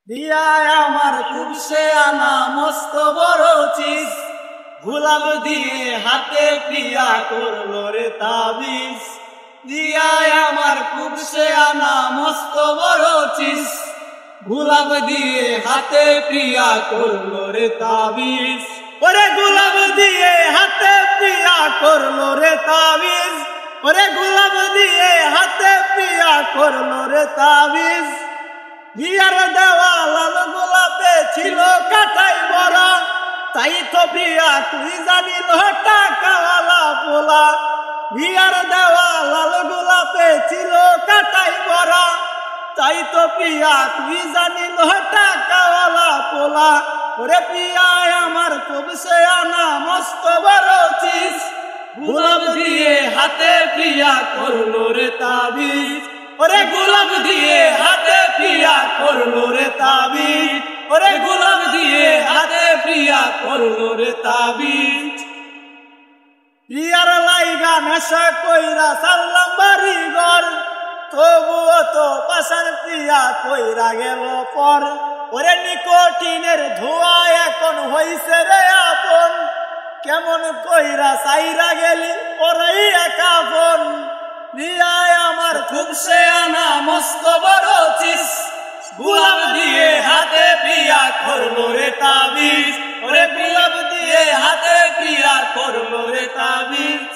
দিয়ায় আমার খুব সে আনা মস্ত বড় চিজ, গোলাপ দিয়ে হাতে প্রিয়া করলো রে তাবিজ। দিয়ায় আমার খুব সে আনা মস্ত বড় চিজ, গোলাপ দিয়ে হাতে প্রিয়া করলো রে তাবিজ। ওরে গোলাপ দিয়ে হাতে প্রিয়া করলো রে তাবিজ, ওরে গোলাপ দিয়ে হাতে প্রিয়া করলো রে তাবিজ। বিয়ার দেওয়া লাল গোলাপে ছিল কাটাই বড়, তাই তো প্রিয়া তুই জানিল টাকাওয়ালা পোলা। বিয়ার দেওয়া লাল গোলাপে ছিল কাটাই বড়, তাই তো প্রিয়া তুই জানিল টাকাওয়ালা পোলা। ওরে প্রিয়ায় আমার খুব সে আনা মস্ত বড় চিজ, গোলাপ দিয়ে হাতে প্রিয়া করলো রে তাবিজ। ওরে গোলাপ দিয়ে হাতে প্রিয়া করলো রে তাবিজ, ওরে গোলাপ দিয়ে হাতে প্রিয়া করলো রে তাবিজ। প্রিয়ার লাইগা নেশা কইরা সারলাম বাড়ি ঘর, তবুও তো পাশার প্রিয়া কইরা গেল পর। ওরে নিকোটিনের ধোঁয়া এখন হইছে রে আপন, কেমন কইরা সাইরা গেলি ওরাই একা ফোন। প্রিয়ায় আমার খুব সে আনা মস্ত বড় চিজ, গোলাপ দিয়ে হাতে প্রিয়া করলো রে তাবিজ। ওরে গোলাপ দিয়ে হাতে প্রিয়া করলো রে তাবিজ।